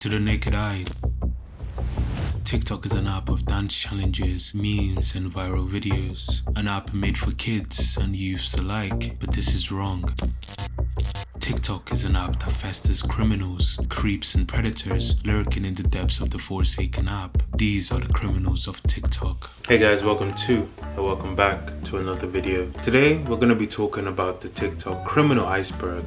To the naked eye, TikTok is an app of dance challenges, memes, and viral videos. An app made for kids and youths alike, but this is wrong. TikTok is an app that festers criminals, creeps, and predators lurking in the depths of the forsaken app. These are the criminals of TikTok. Hey guys, welcome back to another video. Today, we're going to be talking about the TikTok criminal iceberg.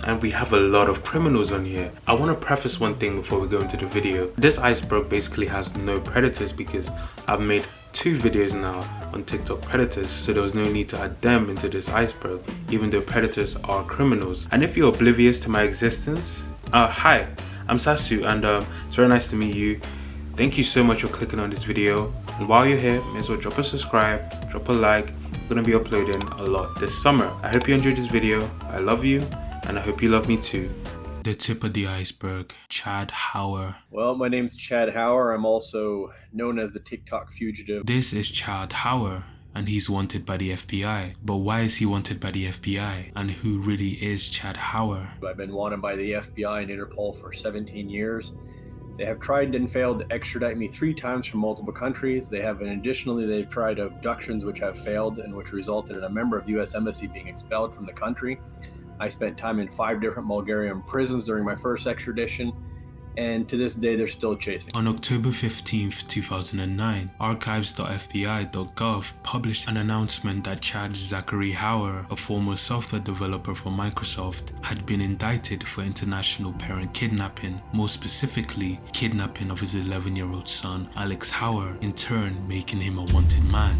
And we have a lot of criminals on here. I want to preface one thing before we go into the video. This iceberg basically has no predators because I've made 2 videos now on TikTok predators, so there was no need to add them into this iceberg, even though predators are criminals. And if you're oblivious to my existence, hi, I'm Sasu, and it's very nice to meet you. Thank you so much for clicking on this video. And while you're here, may as well drop a subscribe, drop a like. We're gonna be uploading a lot this summer. I hope you enjoyed this video. I love you, and I hope you love me too. The tip of the iceberg, Chad Hauer. Well, my name's Chad Hauer. I'm also known as the TikTok fugitive. This is Chad Hauer, and he's wanted by the FBI. But why is he wanted by the FBI? And who really is Chad Hauer? I've been wanted by the FBI and Interpol for 17 years. They have tried and failed to extradite me 3 times from multiple countries. Additionally, they've tried abductions which have failed and which resulted in a member of the U.S. Embassy being expelled from the country. I spent time in 5 different Bulgarian prisons during my first extradition, and to this day they're still chasing. On October 15th, 2009, archives.fbi.gov published an announcement that Chad Zachary Hauer, a former software developer for Microsoft, had been indicted for international parent kidnapping, more specifically, kidnapping of his 11-year-old son, Alex Hauer, in turn making him a wanted man.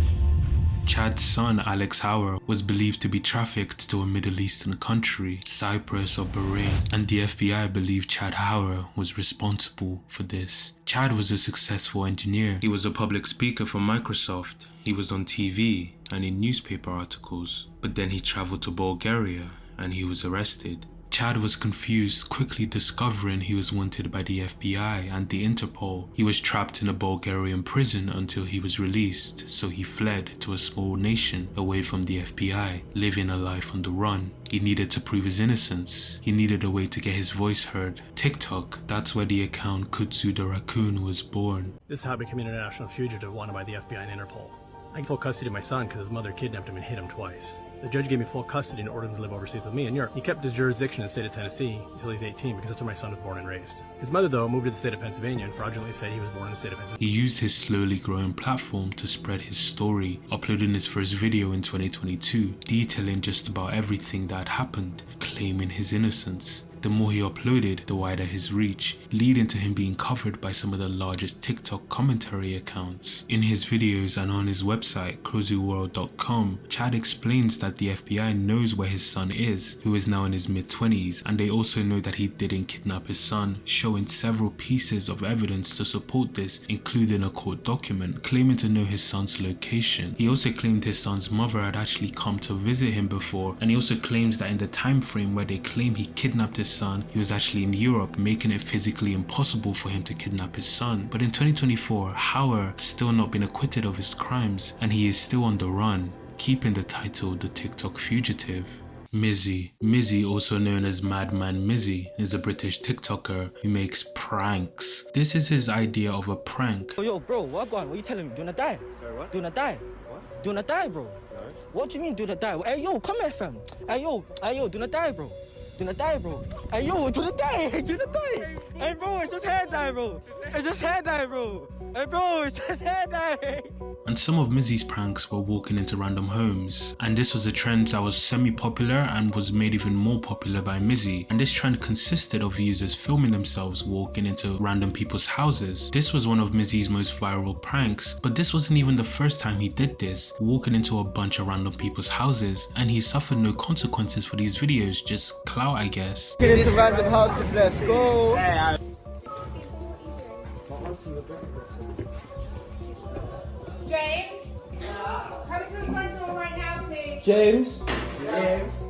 Chad's son, Alex Hauer, was believed to be trafficked to a Middle Eastern country, Cyprus or Bahrain, and the FBI believed Chad Hauer was responsible for this. Chad was a successful engineer. He was a public speaker for Microsoft. He was on TV and in newspaper articles. But then he traveled to Bulgaria and he was arrested. Chad was confused, quickly discovering he was wanted by the FBI and the Interpol. He was trapped in a Bulgarian prison until he was released, so he fled to a small nation away from the FBI, living a life on the run. He needed to prove his innocence. He needed a way to get his voice heard. TikTok, that's where the account Kutsu the Raccoon was born. This is how I became an international fugitive wanted by the FBI and Interpol. I had full custody of my son because his mother kidnapped him and hit him twice. The judge gave me full custody and ordered him to live overseas with me in Europe. He kept his jurisdiction in the state of Tennessee until he's 18 because that's where my son was born and raised. His mother, though, moved to the state of Pennsylvania and fraudulently said he was born in the state of Pennsylvania. He used his slowly growing platform to spread his story, uploading his first video in 2022, detailing just about everything that happened, claiming his innocence. The more he uploaded, the wider his reach, leading to him being covered by some of the largest TikTok commentary accounts. In his videos and on his website, crazyworld.com, Chad explains that the FBI knows where his son is, who is now in his mid-20s, and they also know that he didn't kidnap his son, showing several pieces of evidence to support this, including a court document claiming to know his son's location. He also claimed his son's mother had actually come to visit him before, and he also claims that in the time frame where they claim he kidnapped his son, he was actually in Europe, making it physically impossible for him to kidnap his son. But in 2024, Hauer still not been acquitted of his crimes, and he is still on the run, keeping the title the TikTok fugitive. Mizzy, also known as Madman Mizzy, is a British TikToker who makes pranks. This is his idea of a prank. Yo, bro, what are you telling me? Do not die. Sorry, what? Do not die. What? Do not die, bro. No. What do you mean do not die? Hey, yo, come here, fam. Hey, yo, do not die, bro. Do not die, bro. Hey, yo, do not die. Do not die. Hey, bro, it's just hair dye, bro. It's just hair dye, bro. Hey, bro, it's just hair dye. And some of Mizzy's pranks were walking into random homes. And this was a trend that was semi-popular and was made even more popular by Mizzy. And this trend consisted of users filming themselves walking into random people's houses. This was one of Mizzy's most viral pranks, but this wasn't even the first time he did this, walking into a bunch of random people's houses, and he suffered no consequences for these videos, just clout, I guess. Get into random houses, let's go. James? Come to the front door right now, please. James? James.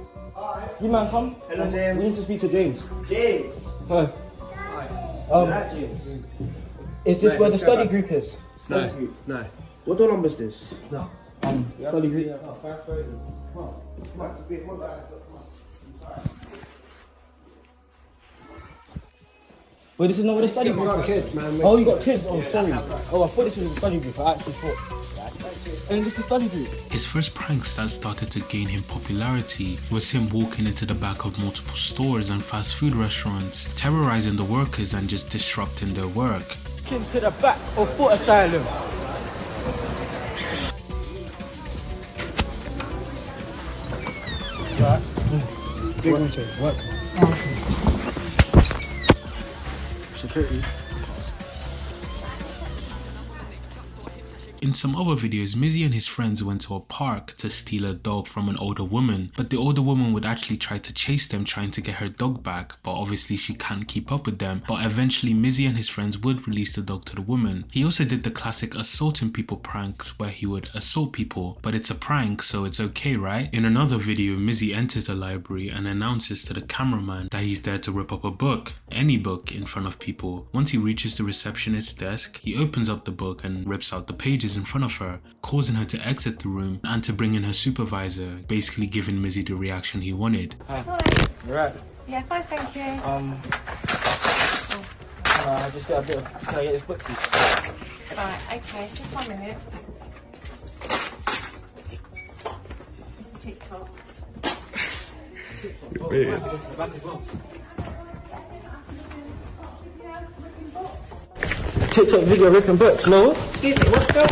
You man, come. Hello, James. We need to speak to James. James. Hi. James. Is this Right, where the let's study go group is? Study group. No. What door number is this? No. Study group. Wait, this is not what a study We group. got kids, man. Oh, you got kids? Oh, sorry. Oh, I thought this was a study group. I actually thought. And this is a study group. His first pranks that started to gain him popularity was him walking into the back of multiple stores and fast food restaurants, terrorizing the workers and just disrupting their work. Into the back of foot asylum. What? Security. In some other videos, Mizzy and his friends went to a park to steal a dog from an older woman, but the older woman would actually try to chase them trying to get her dog back, but obviously she can't keep up with them, but eventually Mizzy and his friends would release the dog to the woman. He also did the classic assaulting people pranks where he would assault people, but it's a prank so it's okay, right? In another video, Mizzy enters a library and announces to the cameraman that he's there to rip up a book, any book, in front of people. Once he reaches the receptionist's desk, he opens up the book and rips out the pages in front of her, causing her to exit the room and to bring in her supervisor, basically giving Mizzy the reaction he wanted. You're right. Yeah, fine, thank you. I just got a bit of. Can I get this book, please? Right, okay, just 1 minute. It's a TikTok. TikTok video ripping books, no? Excuse me, what's going on?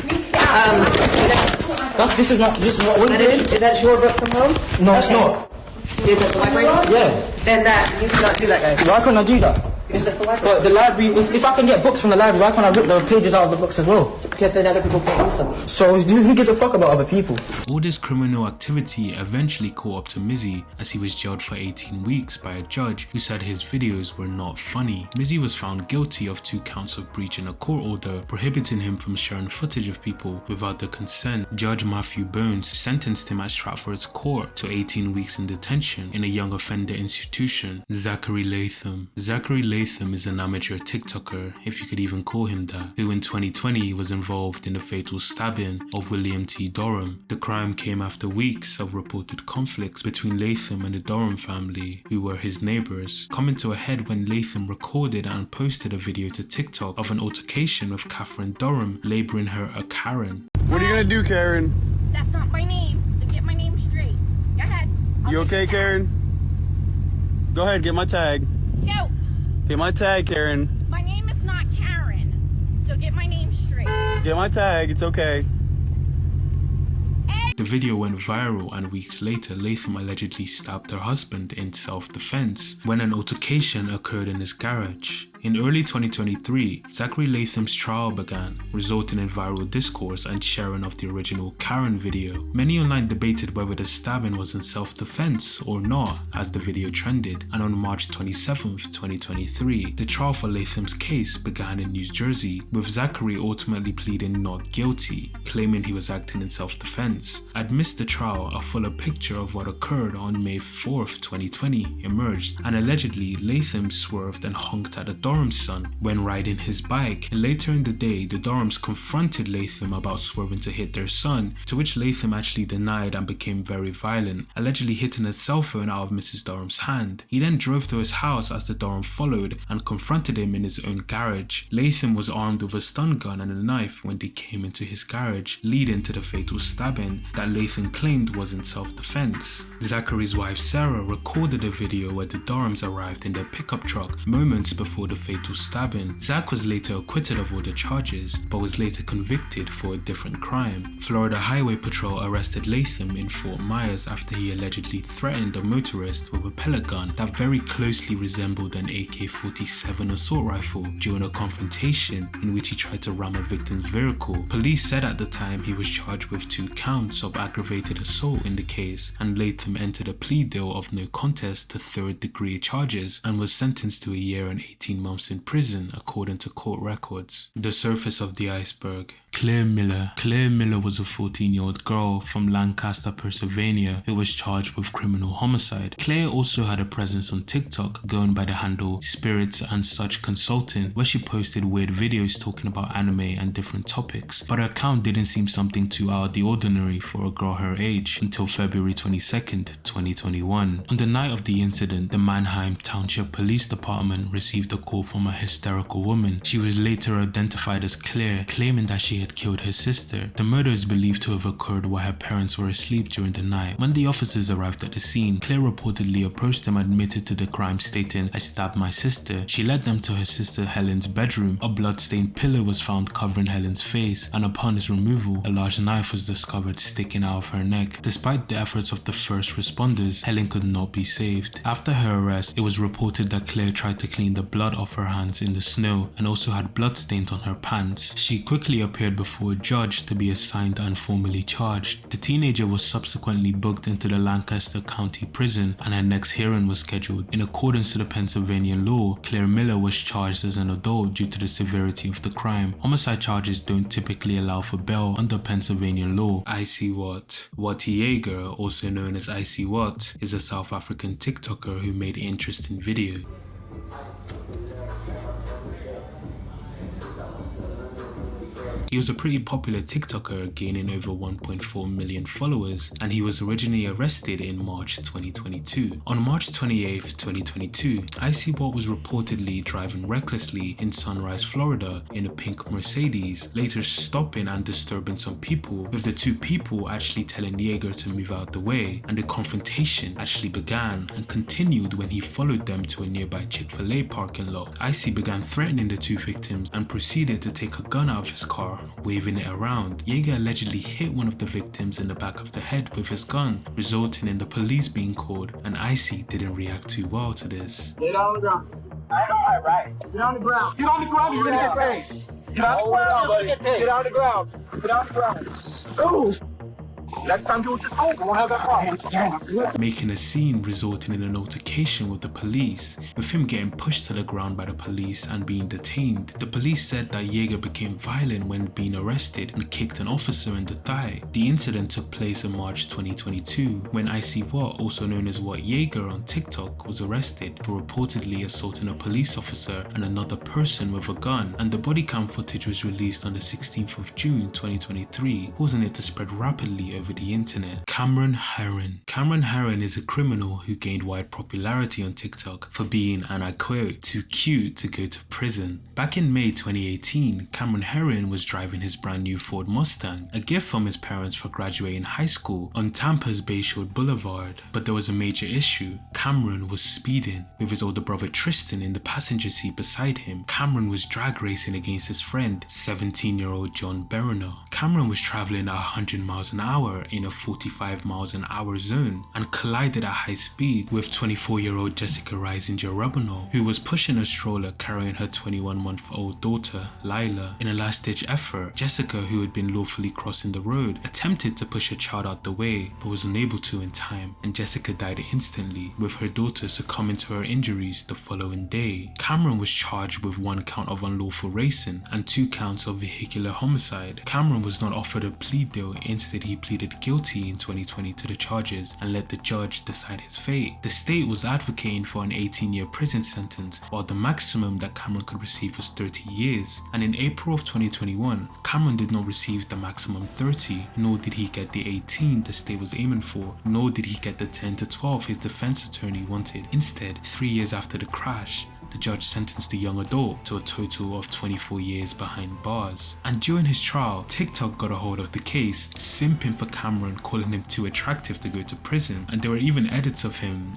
You need to get out. This is not what we did. Is that your book from home? No, it's not. Is it the library? Yeah. Then that, you cannot do that, guys. Why can't I do that? Is that the library? But the library, if I can get books from the library, why can't I rip the pages out of the books as well? Because then other people can't use them. So who gives a fuck about other people? All this criminal activity eventually caught up to Mizzy as he was jailed for 18 weeks by a judge who said his videos were not funny. Mizzy was found guilty of 2 counts of breaching a court order prohibiting him from sharing footage of people without their consent. Judge Matthew Bones sentenced him at Stratford's court to 18 weeks in detention in a young offender institution. Zachary Latham. Zachary Latham is an amateur TikToker, if you could even call him that, who in 2020 was involved in the fatal stabbing of William T. Durham. The crime came after weeks of reported conflicts between Latham and the Durham family, who were his neighbors, coming to a head when Latham recorded and posted a video to TikTok of an altercation with Catherine Durham, labeling her a Karen. What are you gonna do, Karen? That's not my name, so get my name straight. Go ahead. You okay, Karen? Go ahead, get my tag. No, Get my tag, Karen. my name is not Karen, so get my name straight. Get my tag, it's okay. The video went viral and weeks later Latham allegedly stabbed her husband in self-defense when an altercation occurred in his garage. In early 2023, Zachary Latham's trial began, resulting in viral discourse and sharing of the original Karen video. Many online debated whether the stabbing was in self-defense or not as the video trended, and on March 27, 2023, the trial for Latham's case began in New Jersey, with Zachary ultimately pleading not guilty, claiming he was acting in self-defense. Amidst the trial, a fuller picture of what occurred on May 4, 2020 emerged, and allegedly Latham swerved and honked at a Durham's son when riding his bike, and later in the day the Durhams confronted Latham about swerving to hit their son, to which Latham actually denied and became very violent, allegedly hitting a cell phone out of Mrs. Durham's hand. He then drove to his house as the Durham followed and confronted him in his own garage. Latham was armed with a stun gun and a knife when they came into his garage, leading to the fatal stabbing that Latham claimed was in self-defense. Zachary's wife Sarah recorded a video where the Durhams arrived in their pickup truck moments before the fatal stabbing. Zach was later acquitted of all the charges, but was later convicted for a different crime. Florida Highway Patrol arrested Latham in Fort Myers after he allegedly threatened a motorist with a pellet gun that very closely resembled an AK-47 assault rifle during a confrontation in which he tried to ram a victim's vehicle. Police said at the time he was charged with 2 counts of aggravated assault in the case, and Latham entered a plea deal of no contest to third-degree charges and was sentenced to a year and 18 months in prison according to court records. The surface of the iceberg. Claire Miller. Claire Miller was a 14-year-old girl from Lancaster, Pennsylvania, who was charged with criminal homicide. Claire also had a presence on TikTok, going by the handle Spirits and Such Consulting, where she posted weird videos talking about anime and different topics, but her account didn't seem something too out of the ordinary for a girl her age until February 22nd, 2021. On the night of the incident, the Mannheim Township Police Department received a call from a hysterical woman. She was later identified as Claire, claiming that she had killed her sister. The murder is believed to have occurred while her parents were asleep during the night. When the officers arrived at the scene, Claire reportedly approached them and admitted to the crime, stating, "I stabbed my sister." She led them to her sister Helen's bedroom. A blood-stained pillow was found covering Helen's face, and upon its removal, a large knife was discovered sticking out of her neck. Despite the efforts of the first responders, Helen could not be saved. After her arrest, it was reported that Claire tried to clean the blood off her hands in the snow and also had blood stains on her pants. She quickly appeared before a judge to be assigned and formally charged. The teenager was subsequently booked into the Lancaster County Prison, and her next hearing was scheduled. In accordance to the Pennsylvania law, Claire Miller was charged as an adult due to the severity of the crime. Homicide charges don't typically allow for bail under Pennsylvania law. Icy Watt. Watty Jaeger, also known as Icy Watt, is a South African TikToker who made interesting videos. He was a pretty popular TikToker, gaining over 1.4 million followers, and he was originally arrested in March 2022. On March 28, 2022, Icy Watt was reportedly driving recklessly in Sunrise, Florida in a pink Mercedes, later stopping and disturbing some people, with the two people actually telling Jaeger to move out the way, and the confrontation actually began and continued when he followed them to a nearby Chick-fil-A parking lot. Icy began threatening the two victims and proceeded to take a gun out of his car, waving it around. Jaeger allegedly hit one of the victims in the back of the head with his gun, resulting in the police being called, and Icy didn't react too well to this. Get on the ground. I know my right. Get on the ground. Get on the ground, you're gonna get tased. Get on the ground, you're gonna get tased. Get on the ground. Get on the ground. Oh! Next time do what you're told, we won't have that problem. Making a scene resulting in an altercation with the police, with him getting pushed to the ground by the police and being detained. The police said that Jaeger became violent when being arrested and kicked an officer in the thigh. The incident took place in March 2022 when Icy Watt, also known as Watt Jaeger on TikTok, was arrested for reportedly assaulting a police officer and another person with a gun, and the body cam footage was released on the 16th of June 2023, causing it to spread rapidly over the internet. Cameron Herron. Cameron Herron is a criminal who gained wide popularity on TikTok for being, and I quote, "too cute to go to prison." Back in May 2018, Cameron Herron was driving his brand new Ford Mustang, a gift from his parents for graduating high school, on Tampa's Bayshore Boulevard. But there was a major issue. Cameron was speeding, with his older brother Tristan in the passenger seat beside him. Cameron was drag racing against his friend, 17-year-old John Beriner. Cameron was traveling at 100 miles an hour in a 45 miles an hour zone and collided at high speed with 24-year-old Jessica Reisinger Rubinall, who was pushing a stroller carrying her 21-month-old daughter, Lila. In a last-ditch effort, Jessica, who had been lawfully crossing the road, attempted to push her child out the way but was unable to in time, and Jessica died instantly, with her daughter succumbing to her injuries the following day. Cameron was charged with 1 count of unlawful racing and 2 counts of vehicular homicide. Cameron was not offered a plea deal. Instead, he pleaded guilty in 2020 to the charges and let the judge decide his fate. The state was advocating for an 18-year prison sentence, while the maximum that Cameron could receive was 30 years. And in April of 2021, Cameron did not receive the maximum 30, nor did he get the 18 the state was aiming for, nor did he get the 10 to 12 his defense attorney wanted. Instead, 3 years after the crash, the judge sentenced the young adult to a total of 24 years behind bars. And during his trial, TikTok got a hold of the case, simping for Cameron, calling him too attractive to go to prison, and there were even edits of him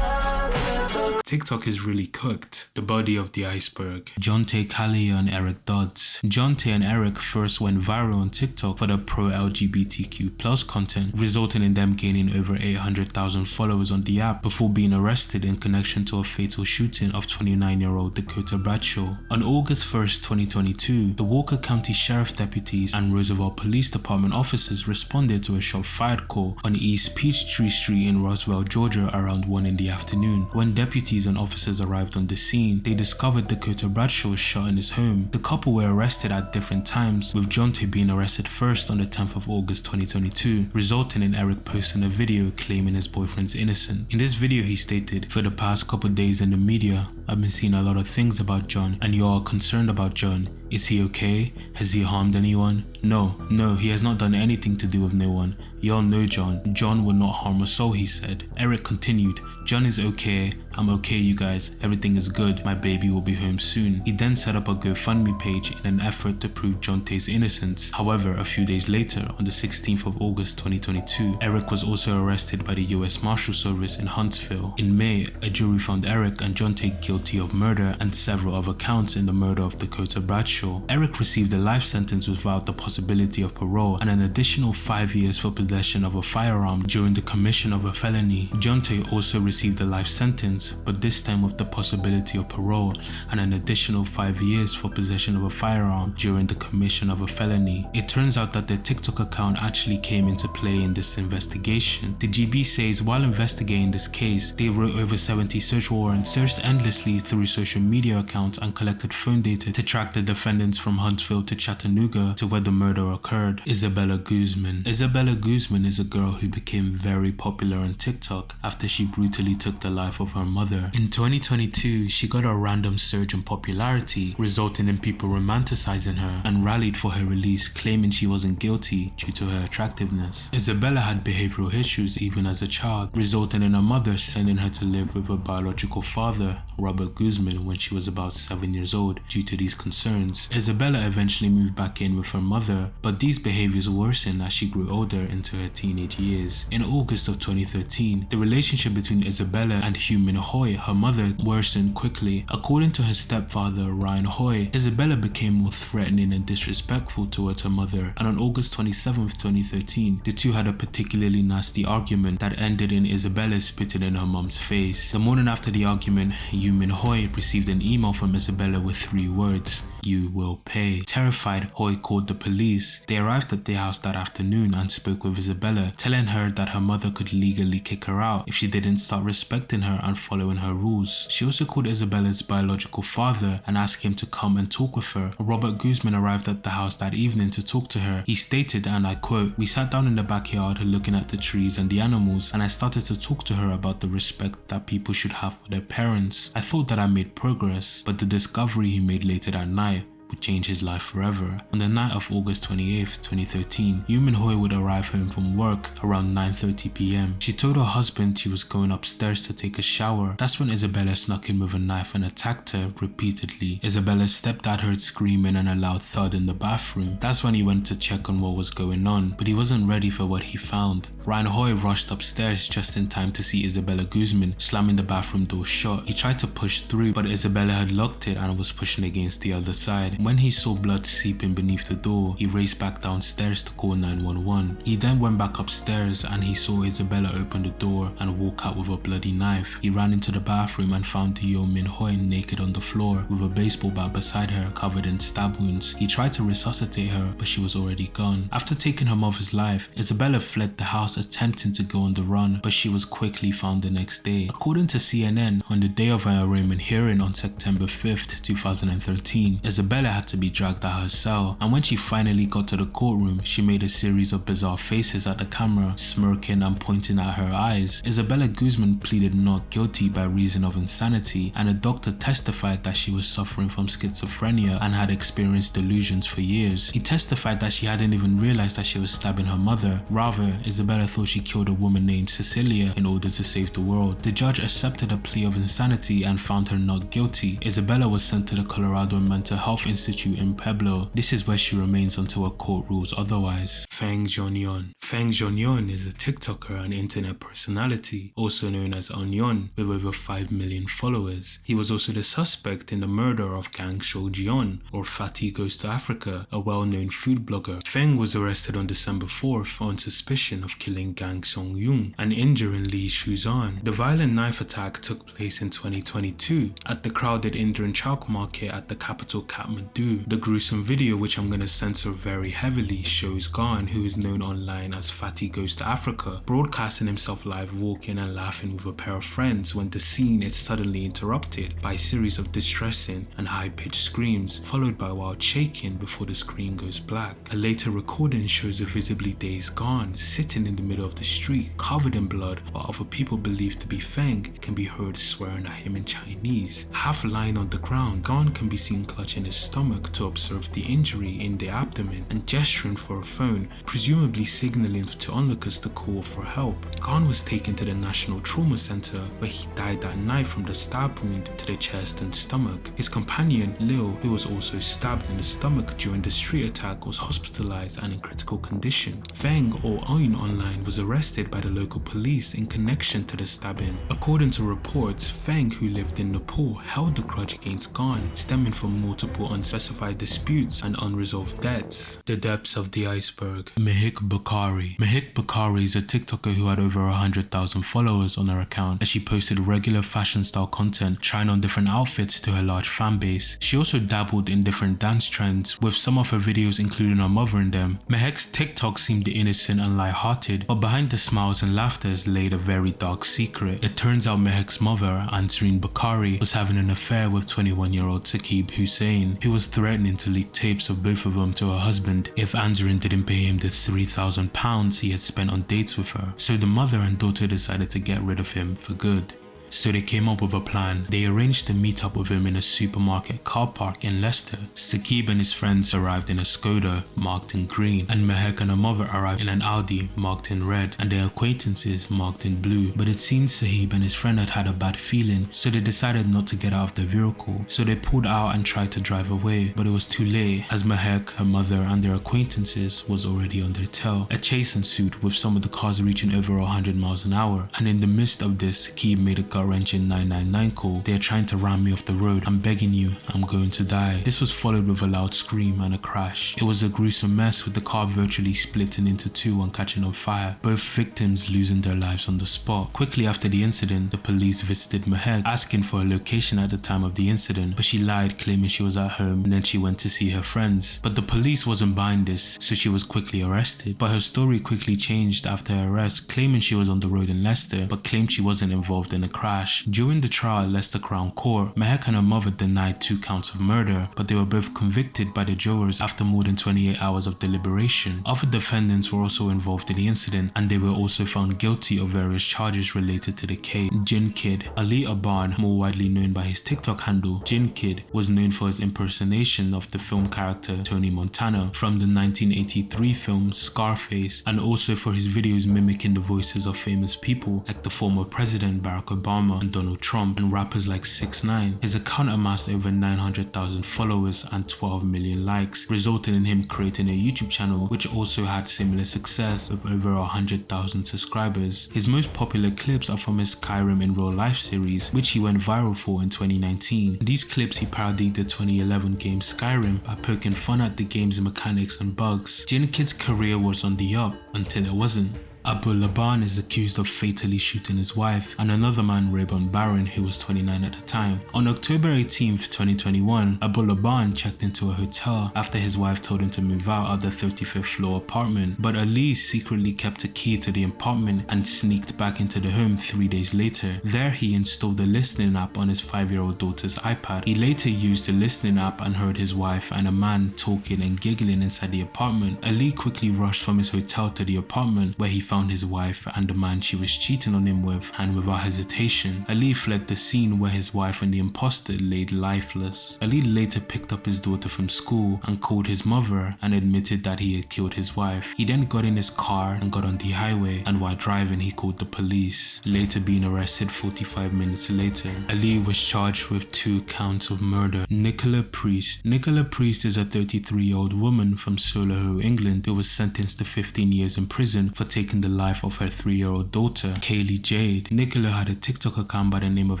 TikTok is really cooked. The body of the iceberg. Jonte Kalia and Eric Dodds. Jonte and Eric first went viral on TikTok for their pro-LGBTQ+ content, resulting in them gaining over 800,000 followers on the app before being arrested in connection to a fatal shooting of 29-year-old Dakota Bradshaw. On August 1st, 2022, the Walker County Sheriff deputies and Roosevelt Police Department officers responded to a shot-fired call on East Peachtree Street in Roswell, Georgia around 1 in the afternoon. When deputies and officers arrived on the scene, they discovered Dakota Bradshaw was shot in his home. The couple were arrested at different times, with Jonte being arrested first on the 10th of August 2022, resulting in Eric posting a video claiming his boyfriend's innocent. In this video he stated, "For the past couple days in the media, I've been seeing a lot of things about John and you are concerned about John. Is he okay? Has he harmed anyone? No, he has not done anything to do with no one. Y'all know John. John would not harm a soul," he said. Eric continued, "John is okay. I'm okay, you guys. Everything is good. My baby will be home soon." He then set up a GoFundMe page in an effort to prove Jonte's innocence. However, a few days later, on the 16th of August 2022, Eric was also arrested by the US Marshal Service in Huntsville. In May, a jury found Eric and Jonte guilty of murder and several other counts in the murder of Dakota Bradshaw. Eric received a life sentence without the possibility of parole and an additional 5 years for possession of a firearm during the commission of a felony. Jonte also received a life sentence, but this time with the possibility of parole and an additional 5 years for possession of a firearm during the commission of a felony. It turns out that their TikTok account actually came into play in this investigation. The GB says while investigating this case, they wrote over 70 search warrants, searched endlessly through social media accounts and collected phone data to track the defendants from Huntsville to Chattanooga to where the murder occurred. Isabella Guzman. Isabella Guzman is a girl who became very popular on TikTok after she brutally took the life of her mother. In 2022, she got a random surge in popularity, resulting in people romanticizing her, and rallied for her release, claiming she wasn't guilty due to her attractiveness. Isabella had behavioral issues even as a child, resulting in her mother sending her to live with her biological father, Robert Guzman, when she was about 7 years old due to these concerns. Isabella eventually moved back in with her mother, but these behaviors worsened as she grew older into her teenage years. In August of 2013, the relationship between Isabella and Hugh Min Hoy, her mother, worsened quickly. According to her stepfather, Ryan Hoy, Isabella became more threatening and disrespectful towards her mother, and on August 27th, 2013, the two had a particularly nasty argument that ended in Isabella spitting in her mom's face. The morning after the argument, Hugh Min Hoy received an email from Isabella with 3 words: "You will pay." Terrified, Hoy called the police. They arrived at the house that afternoon and spoke with Isabella, telling her that her mother could legally kick her out if she didn't start respecting her and following her rules. She also called Isabella's biological father and asked him to come and talk with her. Robert Guzman arrived at the house that evening to talk to her. He stated, and I quote, "We sat down in the backyard looking at the trees and the animals, and I started to talk to her about the respect that people should have for their parents. I thought that I made progress, but the discovery he made later that night would change his life forever." On the night of August 28th, 2013, Hugh Min Hoy would arrive home from work around 9:30 p.m. She told her husband she was going upstairs to take a shower. That's when Isabella snuck in with a knife and attacked her repeatedly. Isabella's stepdad heard screaming and a loud thud in the bathroom. That's when he went to check on what was going on, but he wasn't ready for what he found. Ryan Hoy rushed upstairs just in time to see Isabella Guzman slamming the bathroom door shut. He tried to push through, but Isabella had locked it and was pushing against the other side. When he saw blood seeping beneath the door, he raced back downstairs to call 911. He then went back upstairs and he saw Isabella open the door and walk out with a bloody knife. He ran into the bathroom and found Hugh Min Hoy naked on the floor with a baseball bat beside her covered in stab wounds. He tried to resuscitate her, but she was already gone. After taking her mother's life, Isabella fled the house attempting to go on the run, but she was quickly found the next day. According to CNN, on the day of her arraignment hearing on September 5th, 2013, Isabella had to be dragged out her cell, and when she finally got to the courtroom, she made a series of bizarre faces at the camera, smirking and pointing at her eyes. Isabella Guzman pleaded not guilty by reason of insanity, and a doctor testified that she was suffering from schizophrenia and had experienced delusions for years. He testified that she hadn't even realized that she was stabbing her mother. Rather, Isabella thought she killed a woman named Cecilia in order to save the world. The judge accepted a plea of insanity and found her not guilty. Isabella was sent to the Colorado Mental Health Institute in Pueblo. This is where she remains until a court rules otherwise. Feng Zhongyuan. Feng Zhongyuan is a TikToker and internet personality, also known as Onion, with over 5 million followers. He was also the suspect in the murder of Gang Shoujian, or Fatty Goes to Africa, a well-known food blogger. Feng was arrested on December 4th on suspicion of killing Gang Songyun and injuring Li Shuzan. The violent knife attack took place in 2022 at the crowded Indian chalk market at the capital Kathmandu. The gruesome video, which I'm gonna censor very heavily, shows Gan, who is known online as Fatty Goes to Africa, broadcasting himself live walking and laughing with a pair of friends when the scene is suddenly interrupted by a series of distressing and high-pitched screams, followed by wild shaking before the screen goes black. A later recording shows a visibly dazed Gan sitting in the middle of the street, covered in blood, while other people believed to be Feng can be heard swearing at him in Chinese. Half lying on the ground, Gan can be seen clutching his stomach to observe the injury in the abdomen and gesturing for a phone, presumably signaling to onlookers to call for help. Gan was taken to the National Trauma Center, where he died that night from the stab wound to the chest and stomach. His companion, Lil, who was also stabbed in the stomach during the street attack, was hospitalized and in critical condition. Feng, or Oin online, was arrested by the local police in connection to the stabbing. According to reports, Feng, who lived in Nepal, held a grudge against Gan, stemming from multiple unspecified disputes and unresolved debts. The depths of the iceberg. Mehik Bukhari. Mehik Bukhari is a TikToker who had over 100,000 followers on her account, and she posted regular fashion style content, trying on different outfits to her large fan base. She also dabbled in different dance trends, with some of her videos including her mother in them. Mehek's TikTok seemed innocent and light-hearted, but behind the smiles and laughters laid a very dark secret. It turns out Mehek's mother, Ansareen Bukhari, was having an affair with 21-year-old Saqib Hussain, who was threatening to leak tapes of both of them to her husband if Ansareen didn't pay him the £3,000 he had spent on dates with her. So the mother and daughter decided to get rid of him for good. So they came up with a plan. They arranged to meet up with him in a supermarket car park in Leicester. Saqib and his friends arrived in a Skoda marked in green, and Mehek and her mother arrived in an Audi marked in red, and their acquaintances marked in blue. But it seemed Saqib and his friend had a bad feeling, so they decided not to get out of the vehicle. So they pulled out and tried to drive away, but it was too late, as Mehek, her mother, and their acquaintances was already on their tail. A chase ensued, with some of the cars reaching over 100 miles an hour, and in the midst of this, Saqib made a gut-wrenching 999 call. They are trying to ram me off the road. I'm begging you, I'm going to die. This was followed with a loud scream and a crash. It was a gruesome mess, with the car virtually splitting into two and catching on fire, both victims losing their lives on the spot. Quickly after the incident, the police visited Mehek, asking for a location at the time of the incident, but she lied, claiming she was at home, and then she went to see her friends. But the police wasn't buying this, so she was quickly arrested. But her story quickly changed after her arrest, claiming she was on the road in Leicester, but claimed she wasn't involved in a crash. During the trial at Leicester Crown Court, Mehek and her mother denied 2 counts of murder, but they were both convicted by the jurors after more than 28 hours of deliberation. Other defendants were also involved in the incident, and they were also found guilty of various charges related to the case. Jin Kid. Ali Aban, more widely known by his TikTok handle Jin Kid, was known for his impersonation of the film character Tony Montana from the 1983 film Scarface, and also for his videos mimicking the voices of famous people like the former president Barack Obama and Donald Trump, and rappers like 6ix9ine. His account amassed over 900,000 followers and 12 million likes, resulting in him creating a YouTube channel which also had similar success with over 100,000 subscribers. His most popular clips are from his Skyrim in Real Life series, which he went viral for in 2019. In these clips, he parodied the 2011 game Skyrim by poking fun at the game's mechanics and bugs. Jin Kid's career was on the up until it wasn't. Abu Laban is accused of fatally shooting his wife and another man, Raybon Baron, who was 29 at the time. On October 18th, 2021, Abu Laban checked into a hotel after his wife told him to move out of the 35th floor apartment, but Ali secretly kept a key to the apartment and sneaked back into the home 3 days later. There he installed the listening app on his 5-year-old daughter's iPad. He later used the listening app and heard his wife and a man talking and giggling inside the apartment. Ali quickly rushed from his hotel to the apartment, where he found found his wife and the man she was cheating on him with, and without hesitation, Ali fled the scene where his wife and the imposter laid lifeless. Ali later picked up his daughter from school and called his mother and admitted that he had killed his wife. He then got in his car and got on the highway, and while driving he called the police, later being arrested 45 minutes later. Ali was charged with 2 counts of murder. Nicola Priest. Nicola Priest is a 33-year-old woman from Solihull, England, who was sentenced to 15 years in prison for taking the life of her 3-year-old daughter, Kaylee Jade. Nicola had a TikTok account by the name of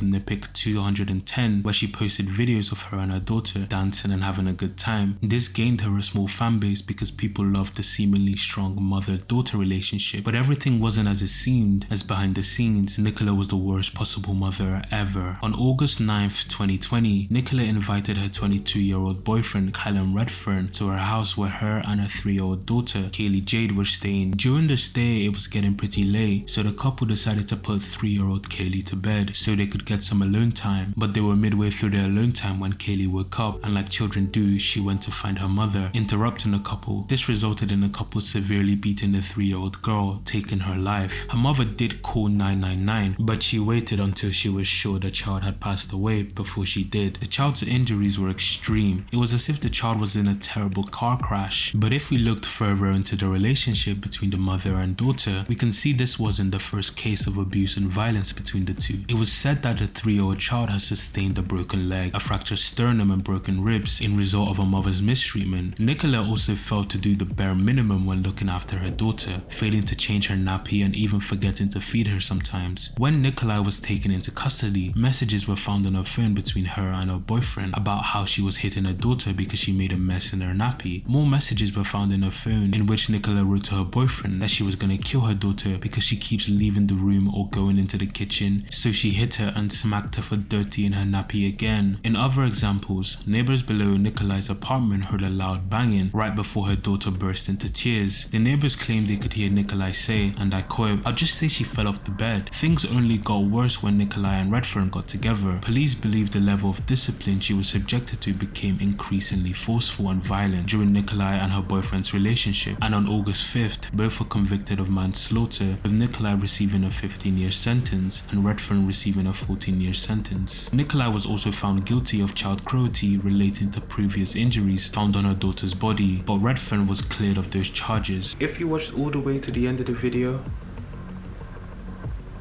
Nipic210 where she posted videos of her and her daughter dancing and having a good time. This gained her a small fan base because people loved the seemingly strong mother-daughter relationship, but everything wasn't as it seemed, as behind the scenes, Nicola was the worst possible mother ever. On August 9th, 2020, Nicola invited her 22-year-old boyfriend, Callum Redfern, to her house where her and her 3-year-old daughter, Kaylee Jade, were staying. During the stay, it was getting pretty late, so the couple decided to put 3-year-old Kaylee to bed so they could get some alone time, but they were midway through their alone time when Kaylee woke up, and like children do, she went to find her mother, interrupting the couple. This resulted in the couple severely beating the 3-year-old girl, taking her life. Her mother did call 999, but she waited until she was sure the child had passed away before she did. The child's injuries were extreme. It was as if the child was in a terrible car crash. But if we looked further into the relationship between the mother and daughter, we can see this wasn't the first case of abuse and violence between the two. It was said that the 3-year-old child has sustained a broken leg, a fractured sternum and broken ribs in result of a mother's mistreatment. Nicola also failed to do the bare minimum when looking after her daughter, failing to change her nappy and even forgetting to feed her sometimes. When Nicola was taken into custody, messages were found on her phone between her and her boyfriend about how she was hitting her daughter because she made a mess in her nappy. More messages were found in her phone in which Nicola wrote to her boyfriend that she was going to kill her daughter because she keeps leaving the room or going into the kitchen, so she hit her and smacked her for dirtying her nappy again. In other examples, neighbors below Nicola's apartment heard a loud banging right before her daughter burst into tears. The neighbors claimed they could hear Nicola say, and I quote, "I'll just say she fell off the bed." Things only got worse when Nicola and Redfern got together. Police believe the level of discipline she was subjected to became increasingly forceful and violent during Nicola and her boyfriend's relationship, and on August 5th, both were convicted of manslaughter, with Nicola receiving a 15-year sentence and Redfern receiving a 14-year sentence. Nicola was also found guilty of child cruelty relating to previous injuries found on her daughter's body, but Redfern was cleared of those charges. If you watched all the way to the end of the video,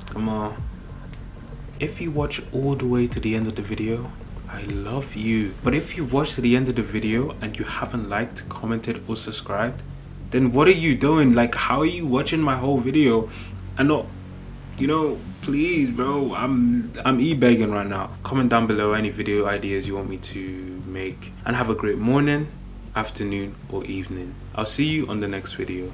come on. If you watch all the way to the end of the video, I love you. But if you've watched to the end of the video and you haven't liked, commented or subscribed, then what are you doing? Like, how are you watching my whole video and not, you know, please bro, I'm e-begging right now. Comment down below any video ideas you want me to make, and have a great morning, afternoon or evening. I'll see you on the next video.